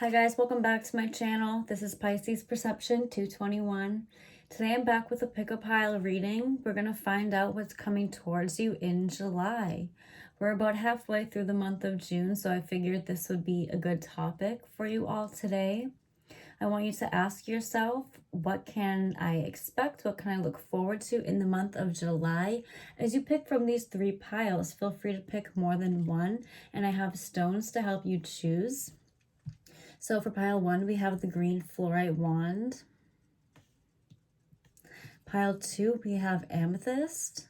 Hi guys, welcome back to my channel. This is Pisces Perception 221. Today I'm back with a pick-a pile reading. We're going to find out what's coming towards you in July. We're about halfway through the month of June, so I figured this would be a good topic for you all today. I want you to ask yourself, what can I expect? What can I look forward to in the month of July? As you pick from these three piles, feel free to pick more than one, and I have stones to help you choose. So for pile 1, we have the green fluorite wand. Pile 2, we have amethyst.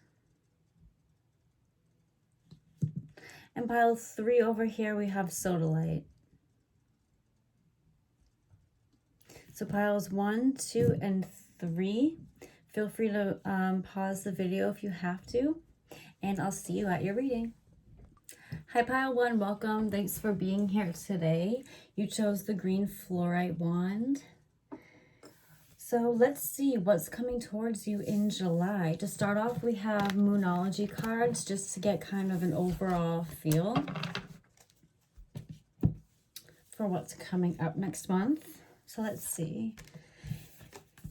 And pile 3 over here, we have sodalite. So piles 1, 2, and 3, feel free to pause the video if you have to, and I'll see you at your reading. Hi pile 1, welcome. Thanks for being here today. You chose the green fluorite wand. So let's see what's coming towards you in July. To start off, we have Moonology cards just to get kind of an overall feel for what's coming up next month. So let's see.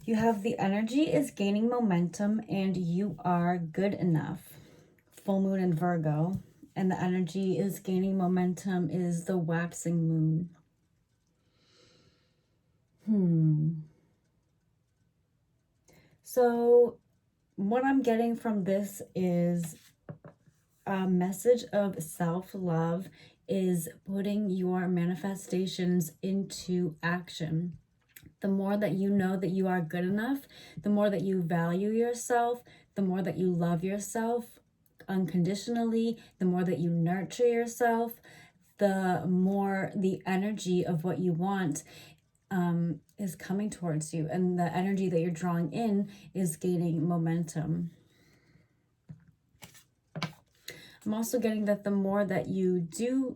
You have the energy is gaining momentum and you are good enough. Full moon in Virgo. And the energy is gaining momentum is the waxing moon. So what I'm getting from this is a message of self-love is putting your manifestations into action. The more that you know that you are good enough, the more that you value yourself, the more that you love yourself unconditionally, the more that you nurture yourself, the more the energy of what you want is coming towards you, and the energy that you're drawing in is gaining momentum. I'm also getting that the more that you do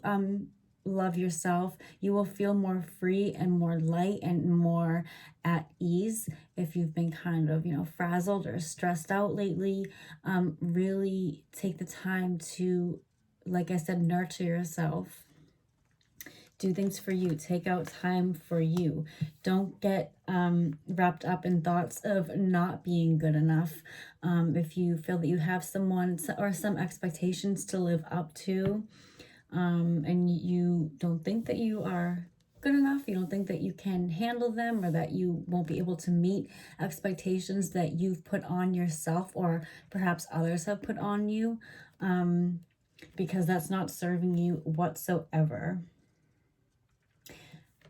love yourself, you will feel more free and more light and more at ease. If you've been kind of, frazzled or stressed out lately, really take the time to, like I said, nurture yourself. Do things for you. Take out time for you. Don't get wrapped up in thoughts of not being good enough. If you feel that you have someone or some expectations to live up to, and you don't think that you are good enough, you don't think that you can handle them, or that you won't be able to meet expectations that you've put on yourself or perhaps others have put on you, because that's not serving you whatsoever.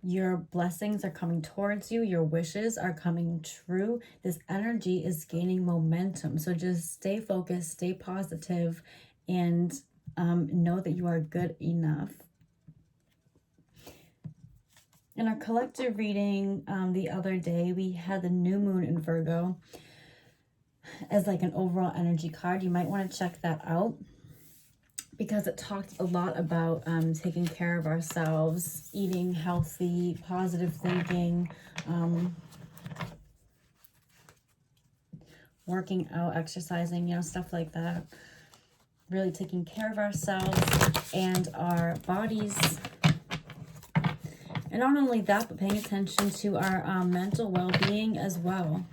Your blessings are coming towards you. Your wishes are coming true. This energy is gaining momentum. So just stay focused, stay positive, and know that you are good enough. In our collective reading the other day, we had the new moon in Virgo as like an overall energy card. You might want to check that out, because it talked a lot about taking care of ourselves, eating healthy, positive thinking, working out, exercising, stuff like that. Really taking care of ourselves and our bodies. And not only that, but paying attention to our mental well-being as well.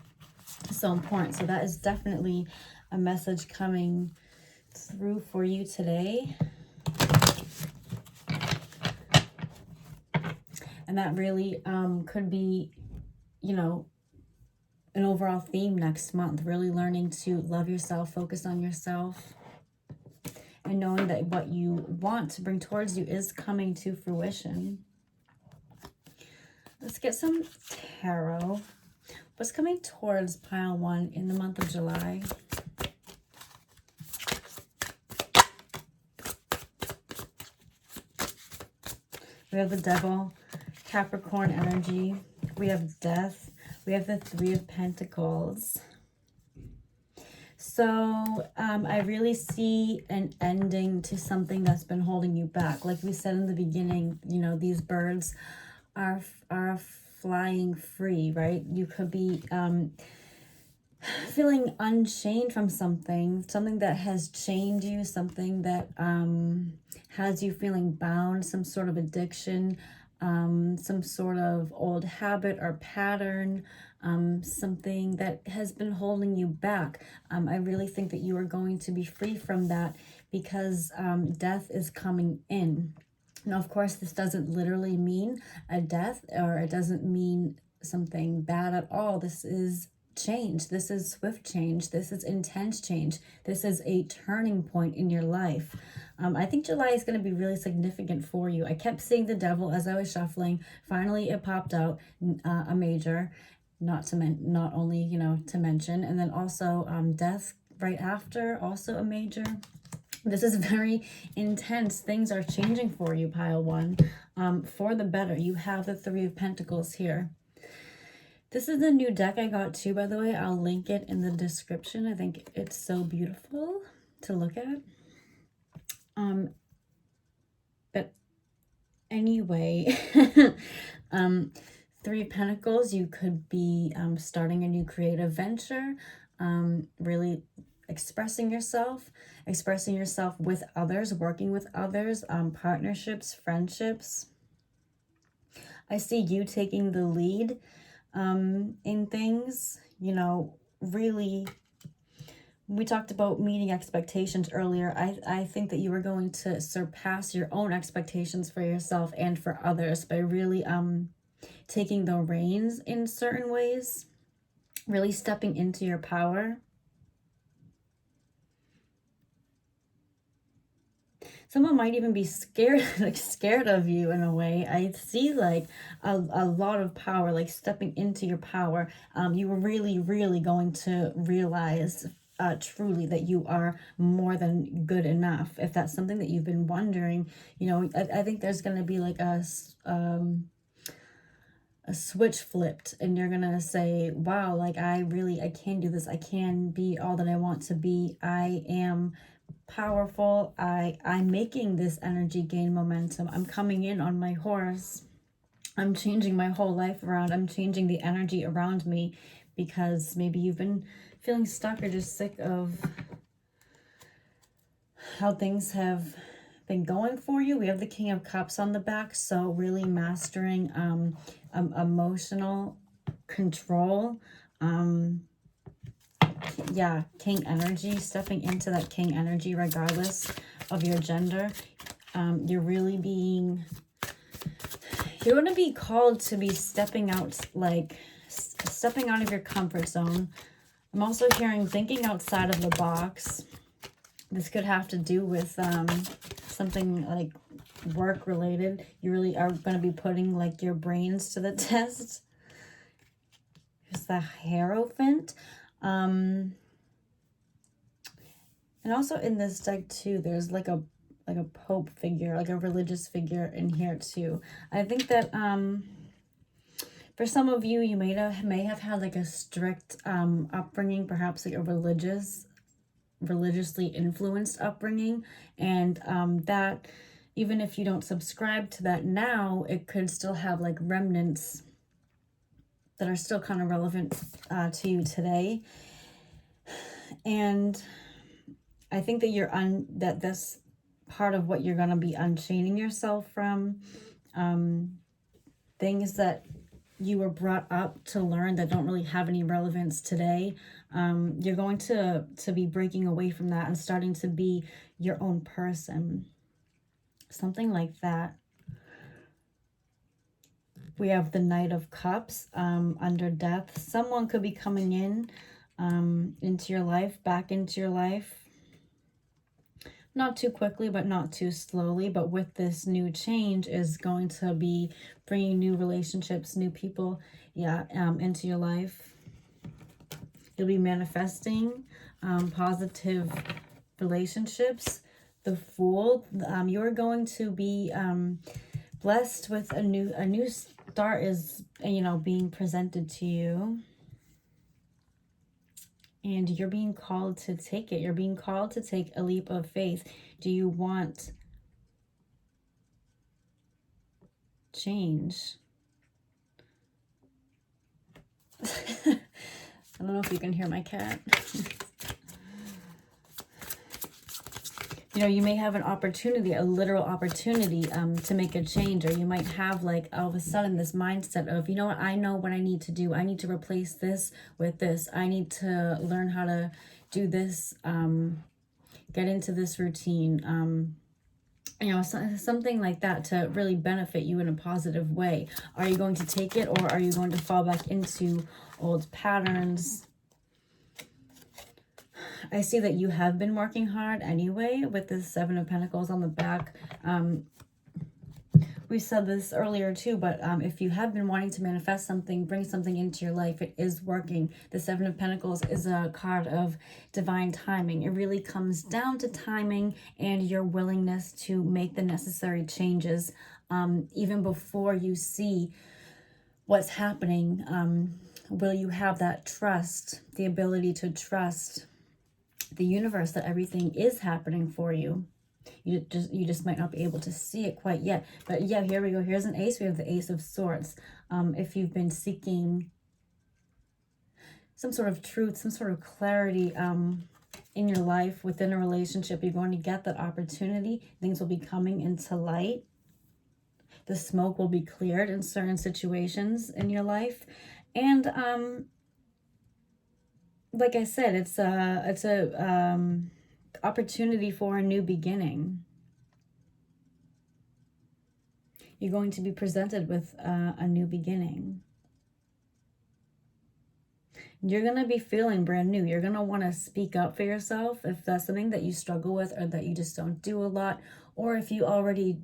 So important. So that is definitely a message coming through for you today. And that really could be, an overall theme next month. Really learning to love yourself, focus on yourself, and knowing that what you want to bring towards you is coming to fruition. Let's get some tarot. What's coming towards pile 1 in the month of July? We have the Devil, Capricorn energy. We have Death. We have the Three of Pentacles. So I really see an ending to something that's been holding you back. Like we said in the beginning, these birds are flying free, right? You could be feeling unchained from something that has chained you, something that has you feeling bound, some sort of addiction, some sort of old habit or pattern, something that has been holding you back. I really think that you are going to be free from that because death is coming in. Now, of course, this doesn't literally mean a death, or it doesn't mean something bad at all. This is change. This is swift change. This is intense change. This is a turning point in your life. I think July is going to be really significant for you. I kept seeing the devil as I was shuffling. Finally, it popped out, a major, not only, you know, to mention, and then also death right after, also a major. This is very intense. Things are changing for you, pile one, for the better. You have the Three of Pentacles here. This is the new deck I got too, by the way. I'll link it in the description. I think it's so beautiful to look at. But anyway, Three of Pentacles, you could be starting a new creative venture, really expressing yourself with others, working with others, partnerships, friendships. I see you taking the lead in things, you know, really. We talked about meeting expectations earlier. I think that you are going to surpass your own expectations for yourself and for others by really taking the reins in certain ways, really stepping into your power. Someone might even be scared, like scared of you in a way. I see like a lot of power, like stepping into your power. You were really, really going to realize truly that you are more than good enough. If that's something that you've been wondering, you know, I think there's going to be like a switch flipped, and you're gonna say, wow, like I can do this. I can be all that I want to be. I am powerful. I'm making this energy gain momentum. I'm coming in on my horse. I'm changing my whole life around. I'm changing the energy around me, because maybe you've been feeling stuck or just sick of how things have been going for you. We have the King of Cups on the back, so really mastering emotional control. Yeah, king energy, stepping into that king energy regardless of your gender. You're really being, you're going to be called to be stepping out, like stepping out of your comfort zone. I'm also hearing thinking outside of the box. This could have to do with something like work related. You really are going to be putting like your brains to the test. Here's the Hierophant. And also in this deck too, there's like a pope figure, like a religious figure in here too. I think that for some of you, you may have had like a strict upbringing, perhaps like a religiously influenced upbringing, and that even if you don't subscribe to that now, it could still have like remnants that are still kind of relevant to you today. And I think that that this part of what you're going to be unchaining yourself from, things that you were brought up to learn that don't really have any relevance today. You're going to be breaking away from that and starting to be your own person. Something like that. We have the Knight of Cups under death. Someone could be coming in into your life, back into your life. Not too quickly, but not too slowly. But with this new change is going to be bringing new relationships, new people, yeah, into your life. You'll be manifesting positive relationships. The Fool, you're going to be blessed with a new start is, you know, being presented to you. And you're being called to take it. You're being called to take a leap of faith. Do you want change? I don't know if you can hear my cat. You know, you may have an opportunity, a literal opportunity to make a change, or you might have like all of a sudden this mindset of, you know what, I know what I need to do. I need to replace this with this. I need to learn how to do this, get into this routine, you know, something like that to really benefit you in a positive way. Are you going to take it, or are you going to fall back into old patterns? I see that you have been working hard anyway with the Seven of Pentacles on the back. We said this earlier too, but if you have been wanting to manifest something, bring something into your life, it is working. The Seven of Pentacles is a card of divine timing. It really comes down to timing and your willingness to make the necessary changes even before you see what's happening. Will you have that trust, the ability to trust the universe that everything is happening for you? You just might not be able to see it quite yet. But yeah, here we go. Here's an ace. We have the Ace of Swords. If you've been seeking some sort of truth, some sort of clarity in your life, within a relationship, you're going to get that opportunity. Things will be coming into light. The smoke will be cleared in certain situations in your life. And like I said, it's a opportunity for a new beginning. You're going to be presented with a new beginning. You're going to be feeling brand new. You're going to want to speak up for yourself if that's something that you struggle with, or that you just don't do a lot, or if you already,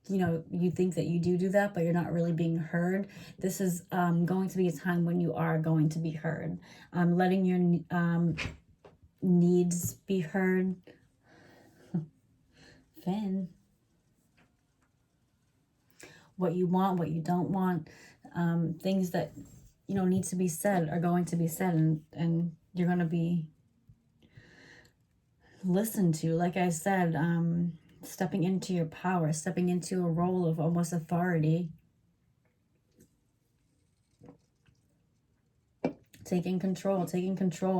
you know, you think that you do that, but you're not really being heard. This is going to be a time when you are going to be heard. Letting your needs be heard. Finn. What you want, what you don't want, things that, you know, need to be said are going to be said, and you're going to be listened to. Like I said, stepping into your power, stepping into a role of almost authority. Taking control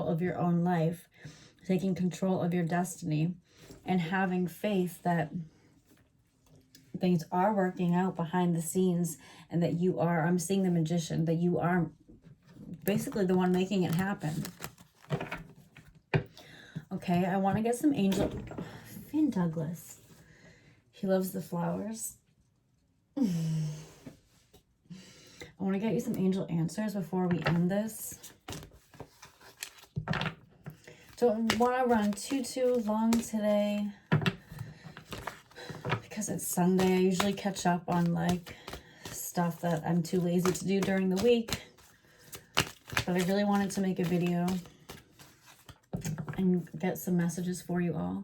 of your own life, taking control of your destiny, and having faith that things are working out behind the scenes, and that you are, I'm seeing the Magician, that you are basically the one making it happen. Okay, I want to get some angel... Finn Douglas. He loves the flowers. I want to get you some angel answers before we end this. Don't want to run too long today, because it's Sunday. I usually catch up on like stuff that I'm too lazy to do during the week, but I really wanted to make a video and get some messages for you all.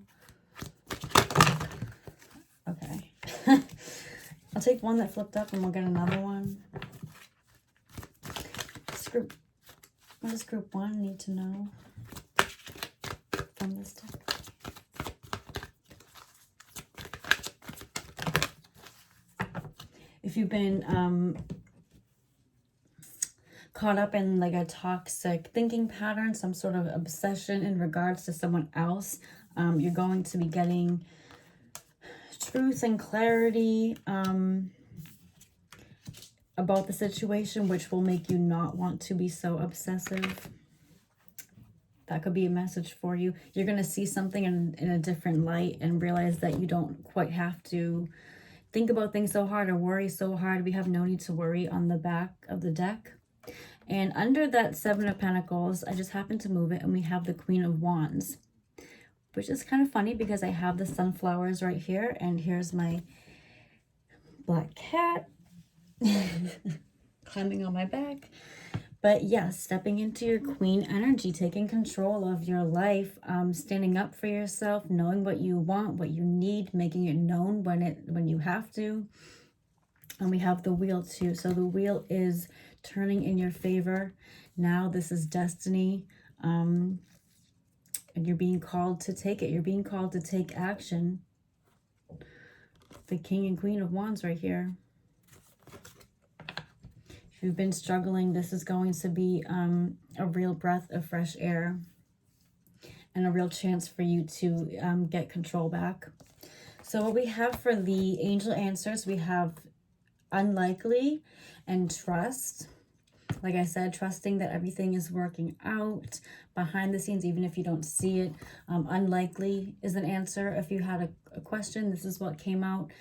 Okay. I'll take one that flipped up and we'll get another one. What does group 1 need to know from this deck? If you've been caught up in like a toxic thinking pattern, some sort of obsession in regards to someone else, you're going to be getting truth and clarity about the situation, which will make you not want to be so obsessive. That could be a message for you. You're going to see something in a different light and realize that you don't quite have to think about things so hard or worry so hard. We have no need to worry on the back of the deck. And under that Seven of Pentacles, I just happened to move it, and we have the Queen of Wands, which is kind of funny because I have the sunflowers right here, and here's my black cat climbing on my back. But yes, stepping into your queen energy, taking control of your life, standing up for yourself, knowing what you want, what you need, making it known when you have to. And we have the wheel too. So the wheel is turning in your favor. Now this is destiny. And you're being called to take it. You're being called to take action. The King and Queen of Wands right here. If you've been struggling, this is going to be a real breath of fresh air. and a real chance for you to get control back. So what we have for the angel answers, we have unlikely and trust. Like I said, trusting that everything is working out behind the scenes, even if you don't see it. Unlikely is an answer. If you had a question, this is what came out.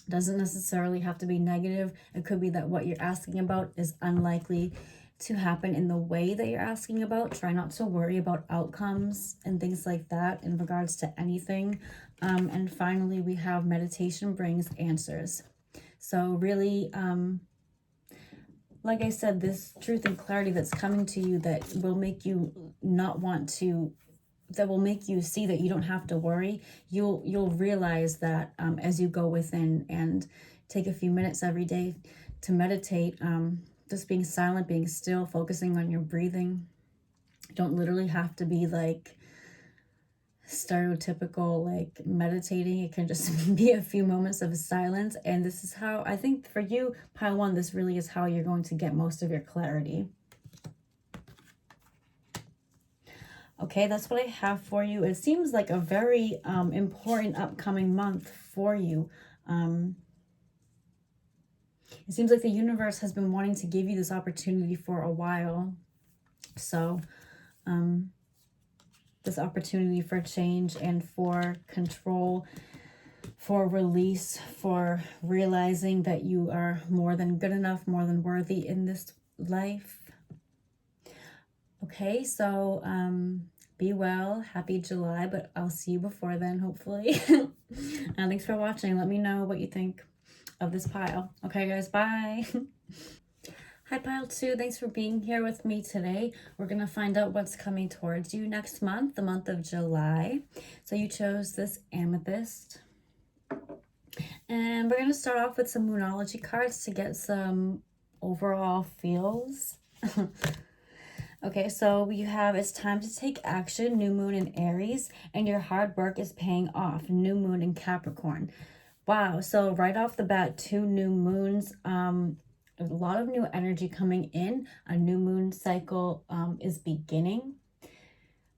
Doesn't necessarily have to be negative. It could be that what you're asking about is unlikely to happen in the way that you're asking about. Try not to worry about outcomes and things like that in regards to anything. And finally, we have meditation brings answers. So really, like I said, this truth and clarity that's coming to you that will make you not want to, that will make you see that you don't have to worry. You'll realize that as you go within and take a few minutes every day to meditate, just being silent, being still, focusing on your breathing. You don't literally have to be like stereotypical like meditating. It can just be a few moments of silence, and this is how I think for you, pile one, this really is how you're going to get most of your clarity. Okay, that's what I have for you. It seems like a very important upcoming month for you. It seems like the universe has been wanting to give you this opportunity for a while. So this opportunity for change and for control, for release, for realizing that you are more than good enough, more than worthy in this life. Okay, so be well. Happy July, but I'll see you before then, hopefully. Thanks for watching. Let me know what you think of this pile. Okay, guys, bye. Hi, Pile 2. Thanks for being here with me today. We're going to find out what's coming towards you next month, the month of July. So you chose this amethyst. And we're going to start off with some Moonology cards to get some overall feels. Okay, so you have, it's time to take action, new moon in Aries, and your hard work is paying off, new moon in Capricorn. Wow, so right off the bat, 2 new moons, a lot of new energy coming in. A new moon cycle is beginning.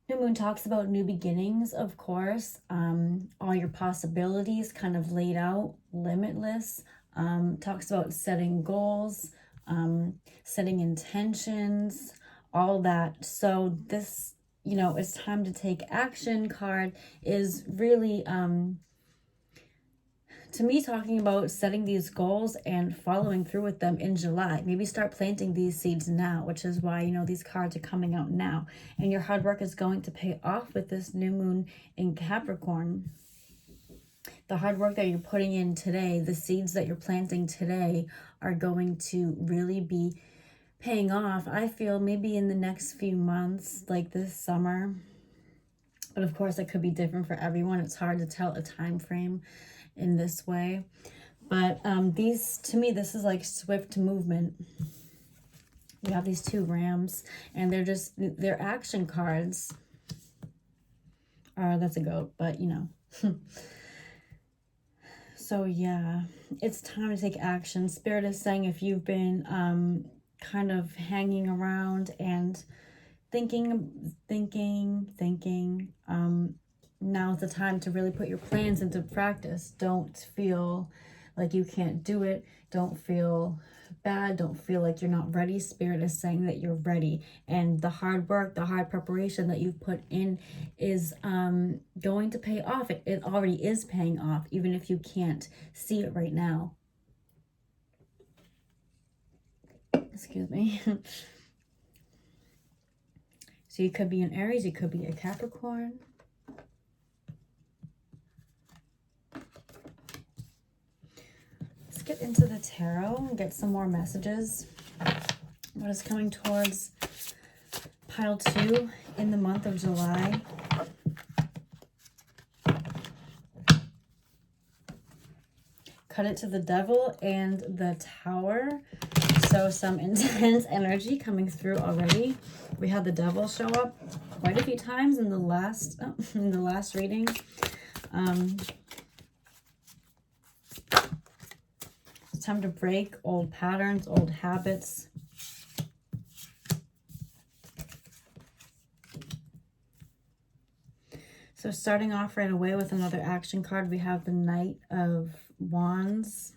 New moon talks about new beginnings, of course. All your possibilities kind of laid out, limitless. Talks about setting goals, setting intentions, all that. So this, you know, it's time to take action card is really to me talking about setting these goals and following through with them in July. Maybe start planting these seeds now, which is why, you know, these cards are coming out now. And your hard work is going to pay off with this new moon in Capricorn. The hard work that you're putting in today, the seeds that you're planting today are going to really be paying off, I feel, maybe in the next few months, like this summer. But of course, it could be different for everyone. It's hard to tell a time frame in this way. But these, to me, this is like swift movement. You have these 2 rams, and they're action cards. That's a goat, but you know. So yeah, it's time to take action. Spirit is saying if you've been kind of hanging around and thinking, now's the time to really put your plans into practice. Don't feel like you can't do it. Don't feel bad. Don't feel like you're not ready. Spirit is saying that you're ready. And the hard work, the hard preparation that you've put in is going to pay off. It already is paying off, even if you can't see it right now. Excuse me. So you could be an Aries. You could be a Capricorn. Get into the tarot and get some more messages. What is coming towards pile 2 in the month of July? Cut it to the Devil and the Tower. So some intense energy coming through already. We had the Devil show up quite a few times in the last reading. Time to break old patterns, old habits. So starting off right away with another action card, we have the Knight of Wands.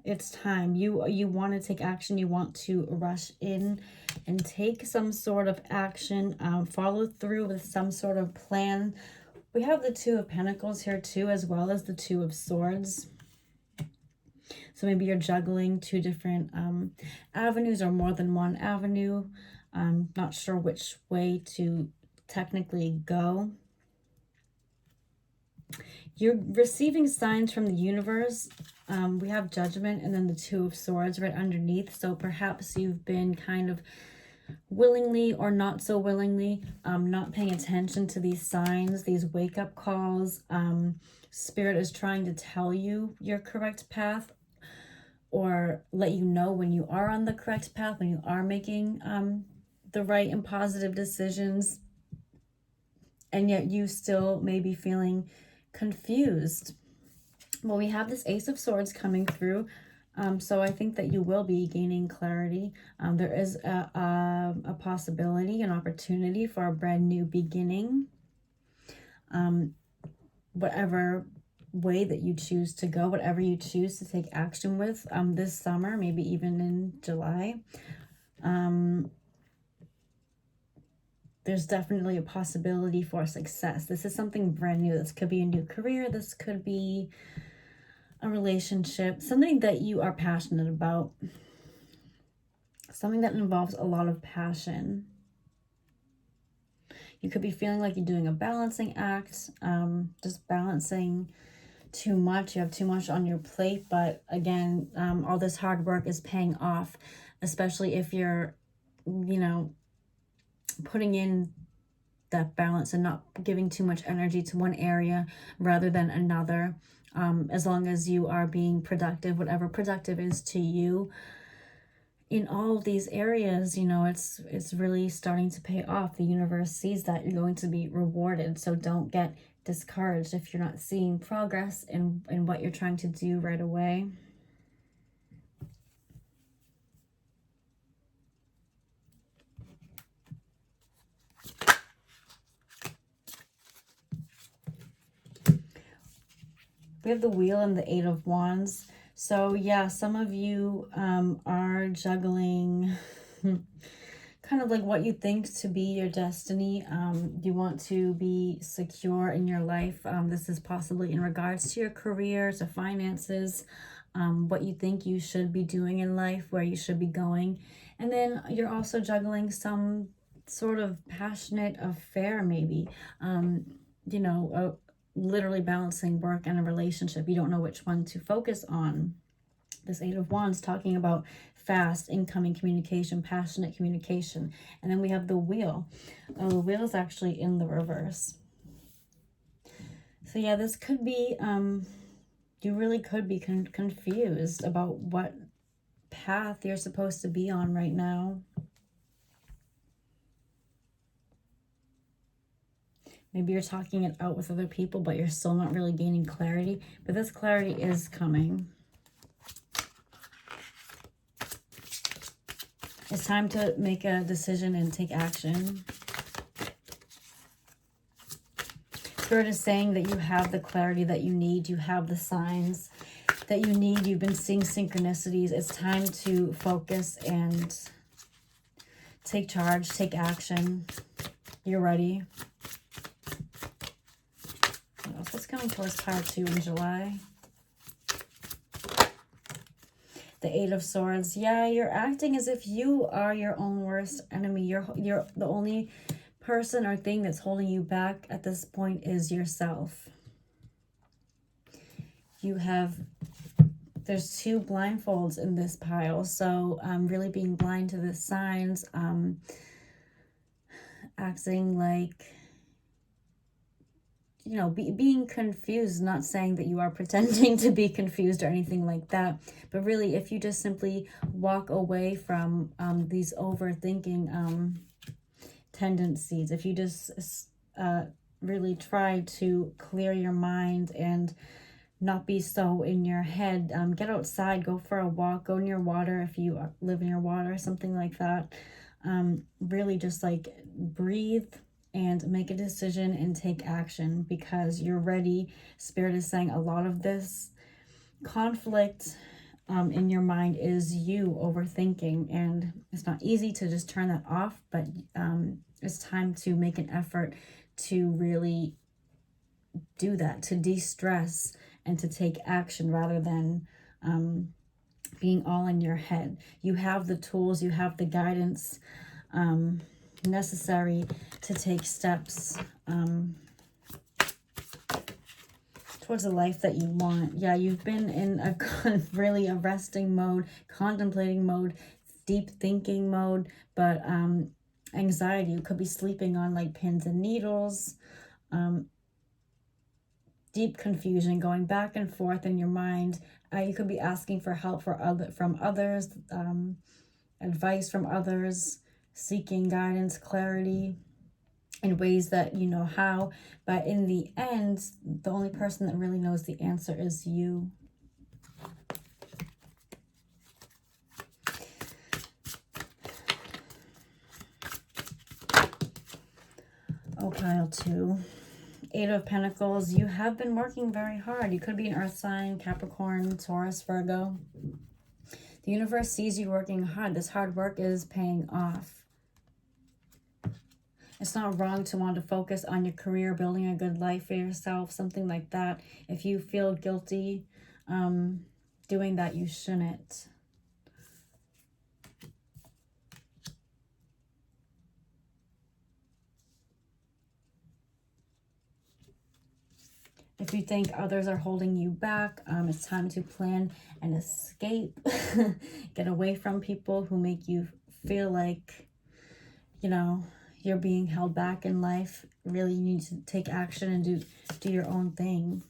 It's time. You want to take action. You want to rush in and take some sort of action, follow through with some sort of plan. We have the Two of Pentacles here too, as well as the Two of Swords. So maybe you're juggling two different avenues or more than one avenue. Not sure which way to technically go. You're receiving signs from the universe. We have Judgment and then the Two of Swords right underneath. So perhaps you've been kind of willingly or not so willingly not paying attention to these signs, these wake-up calls. Spirit is trying to tell you your correct path, or let you know when you are on the correct path, when you are making the right and positive decisions, and yet you still may be feeling confused. Well, we have this Ace of Swords coming through, so I think that you will be gaining clarity. There is a possibility, an opportunity for a brand new beginning. Whatever way that you choose to go, whatever you choose to take action with this summer, maybe even in July. There's definitely a possibility for success. This is something brand new. This could be a new career. This could be a relationship, something that you are passionate about, something that involves a lot of passion. You could be feeling like you're doing a balancing act, just balancing too much. You have too much on your plate, but again, all this hard work is paying off, especially if you're, you know, putting in that balance and not giving too much energy to one area rather than another. As long as you are being productive, whatever productive is to you in all of these areas, you know, it's really starting to pay off. The universe sees that you're going to be rewarded. So don't get discouraged if you're not seeing progress in what you're trying to do right away. We have the Wheel and the Eight of Wands. So yeah, some of you are juggling kind of like what you think to be your destiny. You want to be secure in your life. This is possibly in regards to your career, to finances, what you think you should be doing in life, where you should be going. And then you're also juggling some sort of passionate affair, maybe, you know, literally balancing work and a relationship. You don't know which one to focus on. This Eight of Wands talking about fast incoming communication, passionate communication. And then we have the Wheel. Oh, the Wheel is actually in the reverse. So yeah, this could be, you really could be confused about what path you're supposed to be on right now. Maybe you're talking it out with other people, but you're still not really gaining clarity. But this clarity is coming. It's time to make a decision and take action. Spirit is saying that you have the clarity that you need. You have the signs that you need. You've been seeing synchronicities. It's time to focus and take charge, take action. You're ready. What's coming towards Power 2 in July? The Eight of Swords. Yeah, you're acting as if you are your own worst enemy. You're the only person or thing that's holding you back at this point is yourself. You have, there's two blindfolds in this pile. So really being blind to the signs, acting like, you know, being confused, not saying that you are pretending to be confused or anything like that, but really if you just simply walk away from these overthinking tendencies, if you just really try to clear your mind and not be so in your head, get outside, go for a walk, go near water if you live near water, something like that. really just like breathe and make a decision and take action, because you're ready. Spirit is saying a lot of this conflict in your mind is you overthinking, and it's not easy to just turn that off, but it's time to make an effort to really do that, to de-stress and to take action rather than being all in your head. You have the tools, you have the guidance necessary to take steps towards a life that you want. Yeah, you've been in a really a resting mode, contemplating mode, deep thinking mode, but anxiety, you could be sleeping on like pins and needles, deep confusion, going back and forth in your mind. You could be asking for help from others, advice from others, seeking guidance, clarity in ways that you know how. But in the end, the only person that really knows the answer is you. Oh, pile 2. 8 of Pentacles. You have been working very hard. You could be an earth sign, Capricorn, Taurus, Virgo. The universe sees you working hard. This hard work is paying off. It's not wrong to want to focus on your career, building a good life for yourself, something like that. If you feel guilty doing that, you shouldn't. If you think others are holding you back, it's time to plan an escape. Get away from people who make you feel like, you know, you're being held back in life. Really, you need to take action and do your own thing.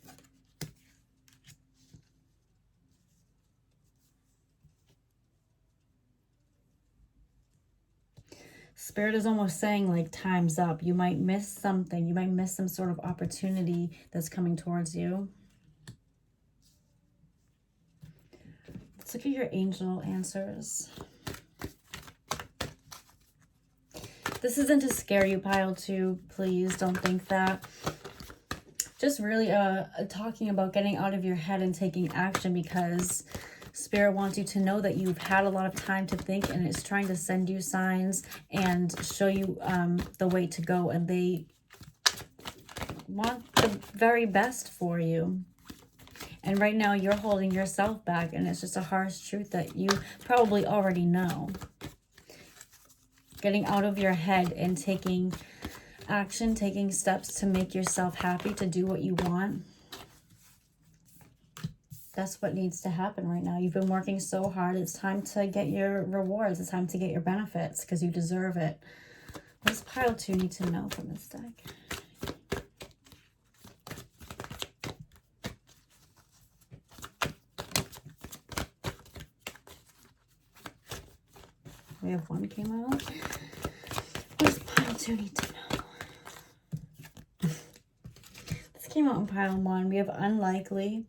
Spirit is almost saying like time's up. You might miss something. You might miss some sort of opportunity that's coming towards you. Let's look at your angel answers. This isn't to scare you, pile 2. Please don't think that. Just really talking about getting out of your head and taking action, because Spirit wants you to know that you've had a lot of time to think, and it's trying to send you signs and show you the way to go, and they want the very best for you. And right now you're holding yourself back, and it's just a harsh truth that you probably already know. Getting out of your head and taking action, taking steps to make yourself happy, to do what you want. That's what needs to happen right now. You've been working so hard. It's time to get your rewards. It's time to get your benefits, because you deserve it. What does pile 2 need to know from this deck? We have 1 came out. What does pile 2 need to know? This came out in pile 1. We have unlikely.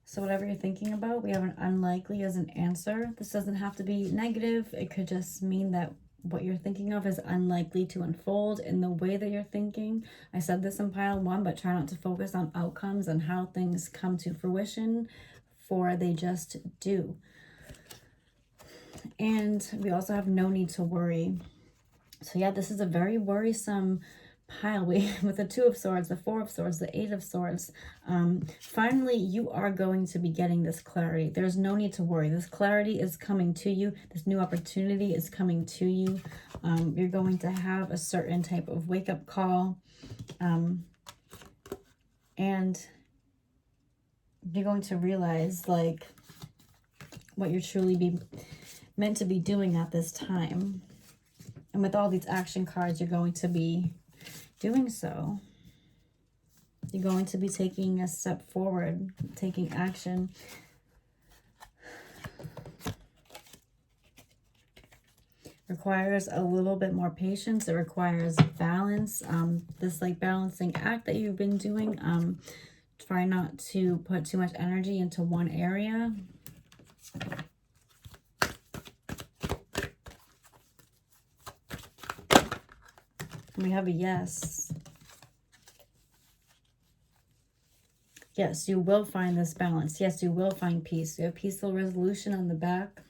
So whatever you're thinking about, we have an unlikely as an answer. This doesn't have to be negative. It could just mean that what you're thinking of is unlikely to unfold in the way that you're thinking. I said this in pile 1, but try not to focus on outcomes and how things come to fruition, for they just do. And we also have no need to worry. So yeah, this is a very worrisome pile. With the 2 of Swords, the 4 of Swords, the 8 of Swords. Finally, you are going to be getting this clarity. There's no need to worry. This clarity is coming to you. This new opportunity is coming to you. You're going to have a certain type of wake-up call. And you're going to realize like what you're truly meant to be doing at this time. And with all these action cards, you're going to be doing so. You're going to be taking a step forward, taking action. Requires a little bit more patience. It requires balance. This like balancing act that you've been doing. Try not to put too much energy into one area. We have a yes. Yes, you will find this balance. Yes, you will find peace. You have peaceful resolution on the back.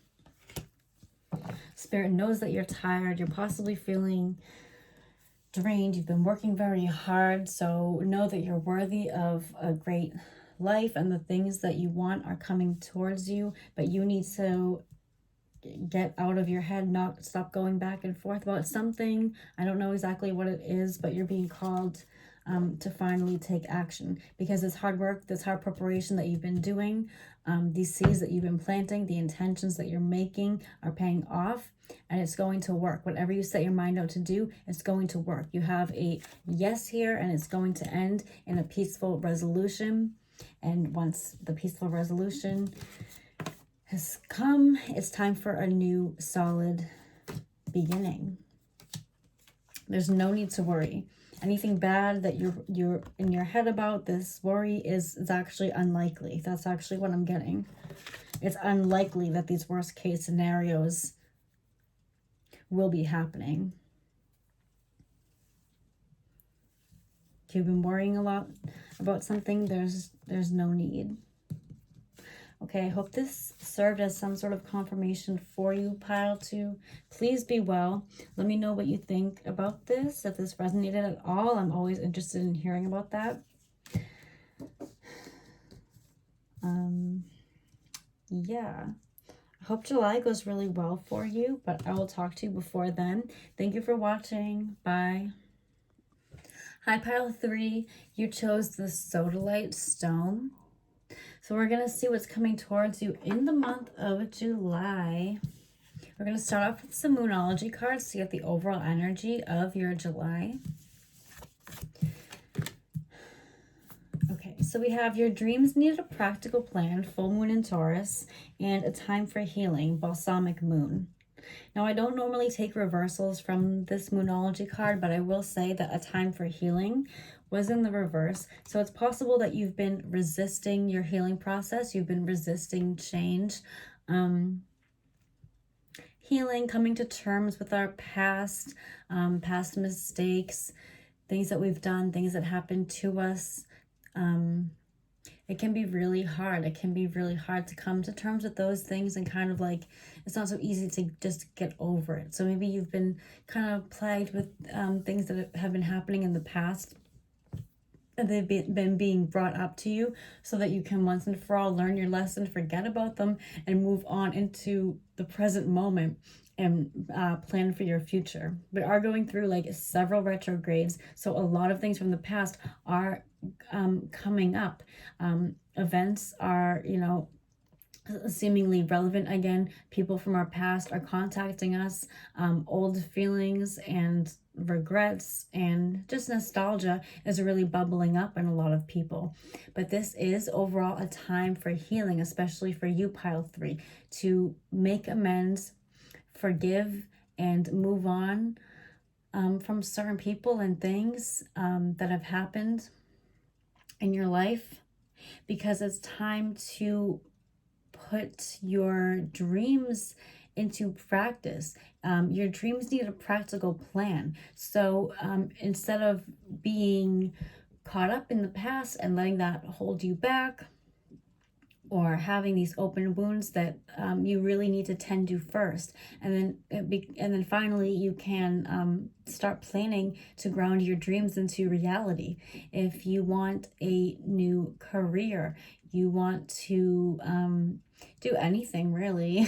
Spirit knows that you're tired. You're possibly feeling drained. You've been working very hard. So know that you're worthy of a great life, and the things that you want are coming towards you. But you need to get out of your head, not stop going back and forth about something. I don't know exactly what it is, but you're being called to finally take action, because this hard work, this hard preparation that you've been doing, these seeds that you've been planting, the intentions that you're making are paying off, and it's going to work. Whatever you set your mind out to do, it's going to work. You have a yes here, and it's going to end in a peaceful resolution. And once the peaceful resolution has come, it's time for a new solid beginning. There's no need to worry. Anything bad that you're in your head about, this worry is actually unlikely. That's actually what I'm getting. It's unlikely that these worst case scenarios will be happening. If you've been worrying a lot about something, there's no need. Okay, I hope this served as some sort of confirmation for you, pile 2. Please be well. Let me know what you think about this. If this resonated at all, I'm always interested in hearing about that. Yeah. I hope July goes really well for you, but I will talk to you before then. Thank you for watching. Bye. Hi, pile 3. You chose the Sodalite Stone. So we're going to see what's coming towards you in the month of July. We're going to start off with some Moonology cards to get the overall energy of your July. Okay, so we have your dreams need a practical plan, full moon in Taurus, and a time for healing, balsamic moon. Now, I don't normally take reversals from this Moonology card, but I will say that a time for healing was in the reverse. So it's possible that you've been resisting your healing process. You've been resisting change, healing, coming to terms with our past, past mistakes, things that we've done, things that happened to us. It can be really hard. It can be really hard to come to terms with those things, and kind of like, it's not so easy to just get over it. So maybe you've been kind of plagued with things that have been happening in the past, and they've been being brought up to you so that you can once and for all learn your lesson, forget about them, and move on into the present moment and plan for your future. We are going through like several retrogrades, so a lot of things from the past are coming up. Events are, you know, seemingly relevant again. People from our past are contacting us. Old feelings and regrets and just nostalgia is really bubbling up in a lot of people. But this is overall a time for healing, especially for you, pile 3, to make amends, forgive, and move on from certain people and things that have happened in your life, because it's time to put your dreams into practice. Your dreams need a practical plan. So instead of being caught up in the past and letting that hold you back, or having these open wounds that you really need to tend to first, and then finally you can start planning to ground your dreams into reality. If you want a new career, you want to do anything really,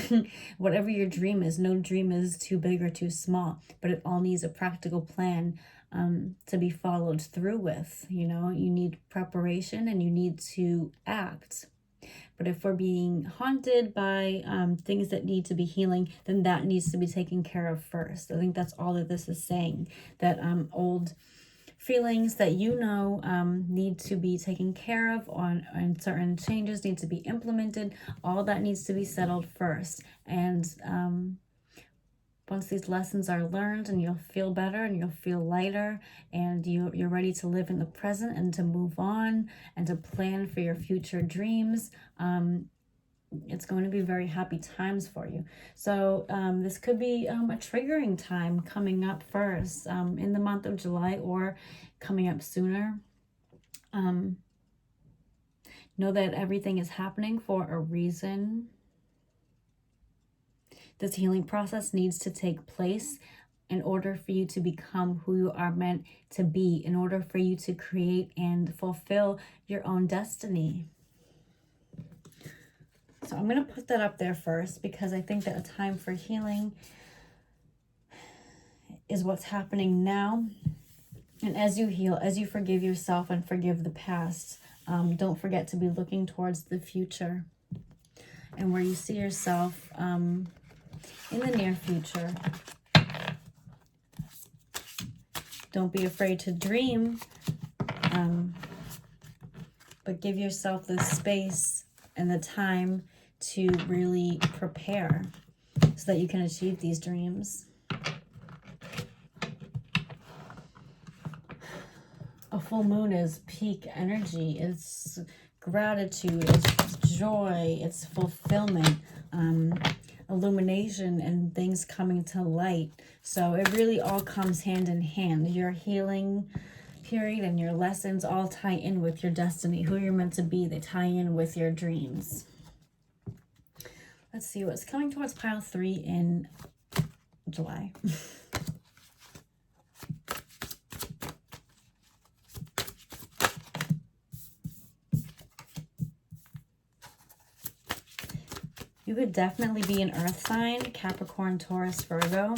whatever your dream is, no dream is too big or too small, but it all needs a practical plan to be followed through with. You know, you need preparation and you need to act. But if we're being haunted by things that need to be healing, then that needs to be taken care of first. I think that's all that this is saying, that old feelings that you know need to be taken care of, and certain changes need to be implemented. All that needs to be settled first. And once these lessons are learned, and you'll feel better and you'll feel lighter, and you're ready to live in the present and to move on and to plan for your future dreams, It's going to be very happy times for you. So this could be a triggering time coming up first in the month of July or coming up sooner. Know that everything is happening for a reason. This healing process needs to take place in order for you to become who you are meant to be, in order for you to create and fulfill your own destiny. So I'm going to put that up there first because I think that a time for healing is what's happening now. And as you heal, as you forgive yourself and forgive the past, don't forget to be looking towards the future and where you see yourself in the near future. Don't be afraid to dream, but give yourself the space and the time to really prepare so that you can achieve these dreams. A full moon is peak energy. It's gratitude, it's joy, it's fulfillment, illumination, and things coming to light. So it really all comes hand in hand. Your healing period and your lessons all tie in with your destiny, who you're meant to be. They tie in with your dreams. Let's see what's coming towards pile 3 in July. You could definitely be an earth sign, Capricorn, Taurus, Virgo.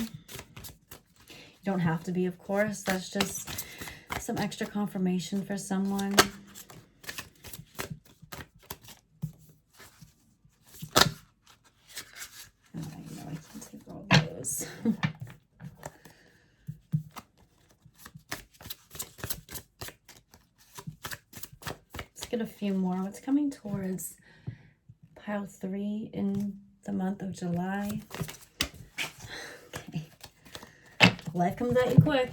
You don't have to be, of course. That's just some extra confirmation for someone. I know I can take all those. Let's get a few more. What's coming towards pile 3 in the month of July? Okay. Life comes at you quick.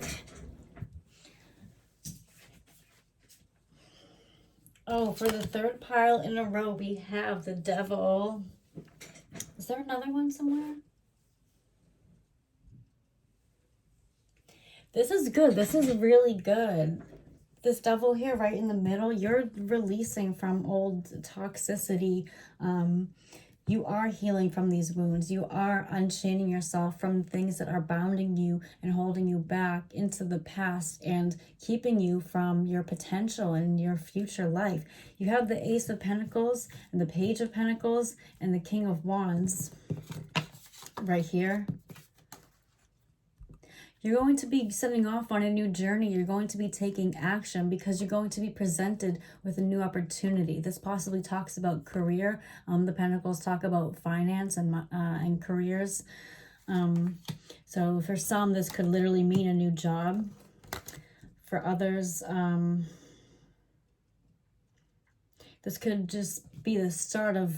Oh, for the 3rd pile in a row, we have the Devil. Is there another one somewhere? This is good. This is really good. This Devil here right in the middle, you're releasing from old toxicity. You are healing from these wounds. You are unchaining yourself from things that are bounding you and holding you back into the past and keeping you from your potential and your future life. You have the Ace of Pentacles and the Page of Pentacles and the King of Wands right here. You're going to be setting off on a new journey. You're going to be taking action because you're going to be presented with a new opportunity. This possibly talks about career. The Pentacles talk about finance and careers. So for some, this could literally mean a new job. For others, this could just be the start of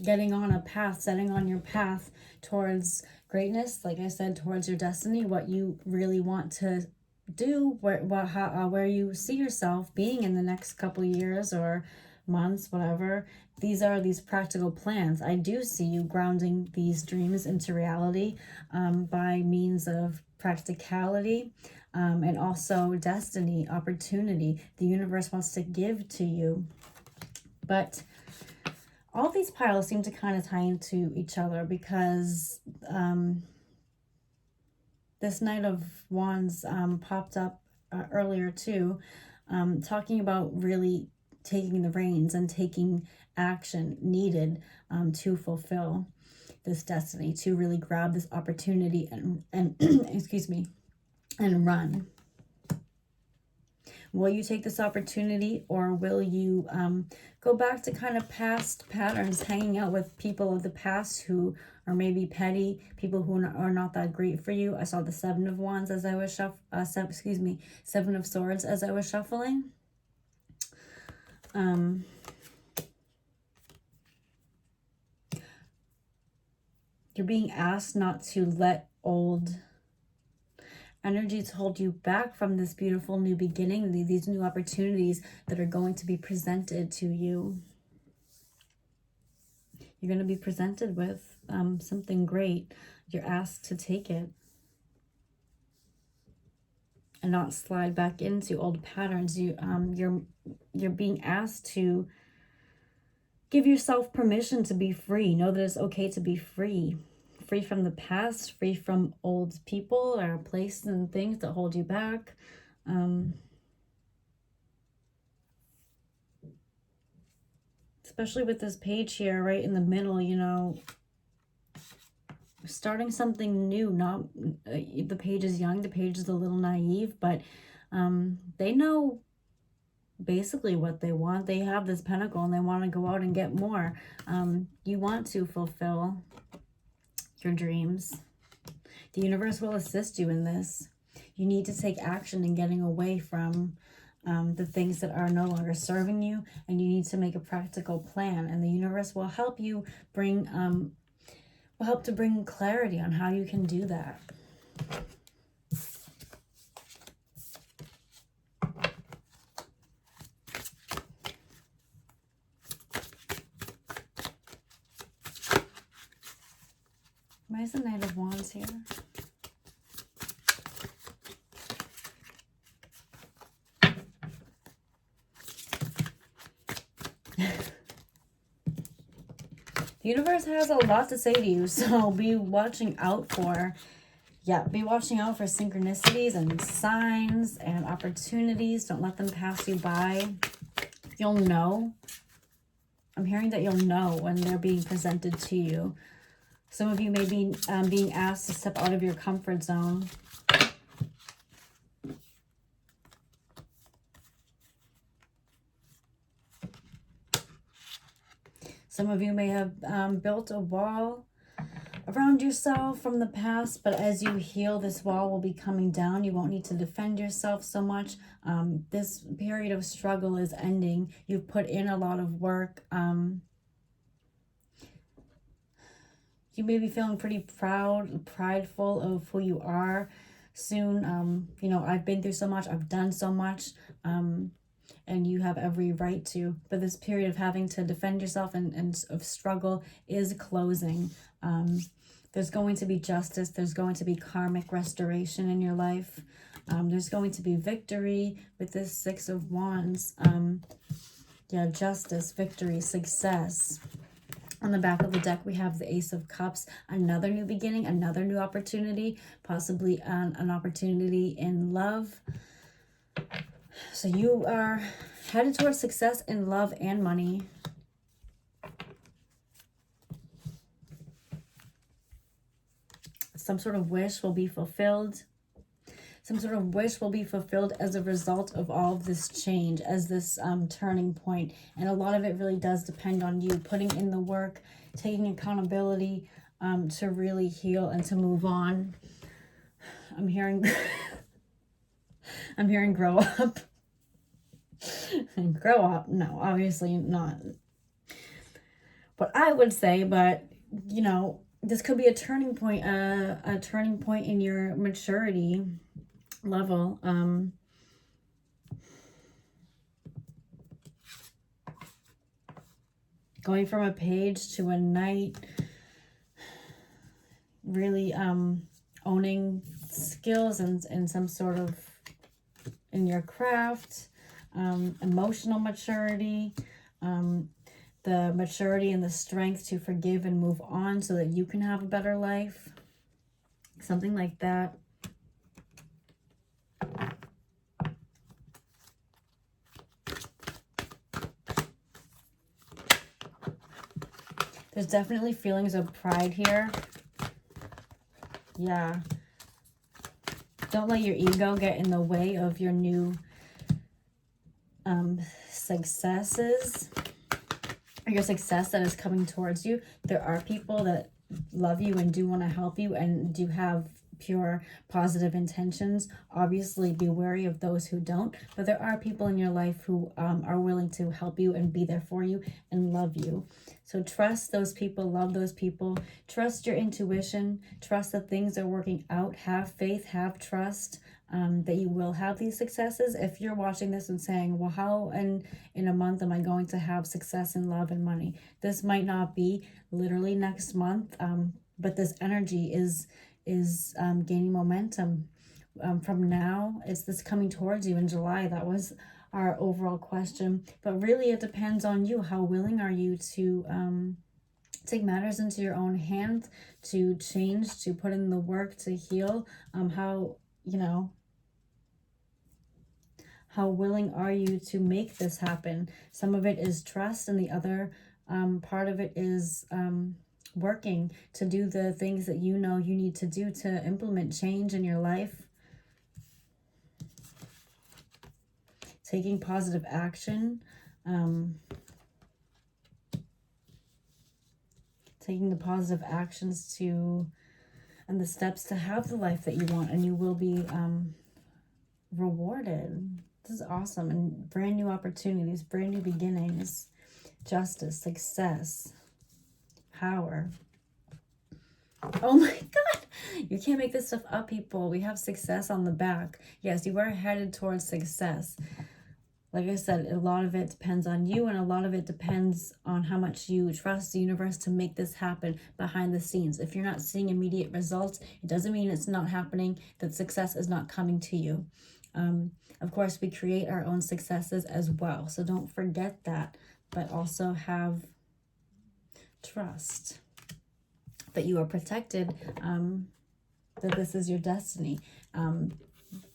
getting on a path, setting on your path towards greatness, like I said, towards your destiny, what you really want to do, where you see yourself being in the next couple years or months, whatever. These are these practical plans. I do see you grounding these dreams into reality by means of practicality and also destiny, opportunity. The universe wants to give to you. But all these piles seem to kind of tie into each other because this Knight of Wands popped up earlier too, talking about really taking the reins and taking action needed to fulfill this destiny, to really grab this opportunity and excuse me, and run. Will you take this opportunity, or will you go back to kind of past patterns, hanging out with people of the past who are maybe petty, people who are not that great for you? I saw the Seven of Wands as I was Seven of Swords as I was shuffling. You're being asked not to let old energies hold you back from this beautiful new beginning, these new opportunities that are going to be presented to you. You're going to be presented with something great. You're asked to take it and not slide back into old patterns. You're being asked to give yourself permission to be free. Know that it's okay to be free. Free from the past, free from old people or places and things that hold you back. Especially with this page here right in the middle, you know, starting something new. Not the page is young, the page is a little naive, but they know basically what they want. They have this pentacle and they want to go out and get more. You want to fulfill your dreams. The universe will assist you in this. You need to take action in getting away from the things that are no longer serving you, and you need to make a practical plan, and the universe will help you bring to bring clarity on how you can do that. Why is the Knight of Wands here? The universe has a lot to say to you, so be watching out for synchronicities and signs and opportunities. Don't let them pass you by. You'll know. I'm hearing that you'll know when they're being presented to you. Some of you may be being asked to step out of your comfort zone. Some of you may have built a wall around yourself from the past, but as you heal, this wall will be coming down. You won't need to defend yourself so much. This period of struggle is ending. You've put in a lot of work. You may be feeling pretty prideful of who you are soon. You know, I've been through so much. I've done so much. And you have every right to. But this period of having to defend yourself and of struggle is closing. There's going to be justice. There's going to be karmic restoration in your life. There's going to be victory with this Six of Wands. Yeah, justice, victory, success. On the back of the deck, we have the Ace of Cups, another new beginning, another new opportunity, possibly an opportunity in love. So you are headed towards success in love and money. Some sort of wish will be fulfilled. Some sort of wish will be fulfilled as a result of all of this change, as this turning point. And a lot of it really does depend on you putting in the work, taking accountability to really heal and to move on. I'm hearing grow up. And grow up? No, obviously not. What I would say, but you know, this could be a turning point in your maturity level. Going from a page to a knight, really owning skills and some sort of in your craft, emotional maturity, the maturity and the strength to forgive and move on so that you can have a better life, something like that. There's definitely feelings of pride here. Yeah. Don't let your ego get in the way of your new successes, or your success that is coming towards you. There are people that love you and do want to help you and do have pure positive intentions. Obviously, be wary of those who don't, but there are people in your life who are willing to help you and be there for you and love you. So trust those people, love those people, trust your intuition, trust that things are working out, have faith, have trust. that you will have these successes. If you're watching this and saying, well, how in a month am I going to have success in love and money? This might not be literally next month, but this energy is gaining momentum. From now, it's this coming towards you in July. That was our overall question, but really it depends on you. How willing are you to take matters into your own hands, to change, to put in the work, to heal? How, you know, how willing are you to make this happen? Some of it is trust, and the other part of it is working to do the things that you know you need to do to implement change in your life. Taking positive action. Taking the positive actions to, and the steps to have the life that you want, and you will be rewarded. This is awesome. And brand new opportunities, brand new beginnings, justice, success, power. Oh my God, you can't make this stuff up, people. We have success on the back. Yes, you are headed towards success. Like I said, a lot of it depends on you, and a lot of it depends on how much you trust the universe to make this happen behind the scenes. If you're not seeing immediate results, it doesn't mean it's not happening, that success is not coming to you. Of course, we create our own successes as well, so don't forget that, but also have trust that you are protected, that this is your destiny.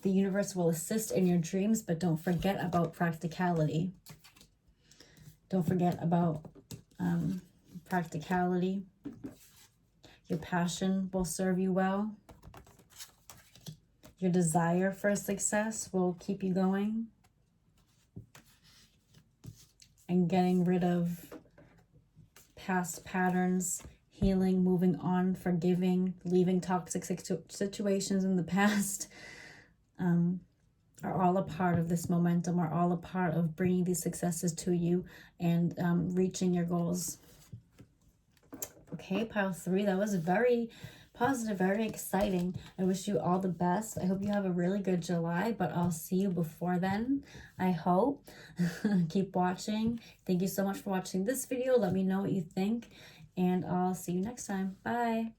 The universe will assist in your dreams, but don't forget about practicality. Don't forget about practicality. Your passion will serve you well. Your desire for success will keep you going. And getting rid of past patterns, healing, moving on, forgiving, leaving toxic situations in the past, are all a part of this momentum, are all a part of bringing these successes to you and reaching your goals. Okay, pile 3, that was very positive, very exciting. I wish you all the best. I hope you have a really good July, but I'll see you before then, I hope. Keep watching. Thank you so much for watching this video. Let me know what you think, and I'll see you next time. Bye.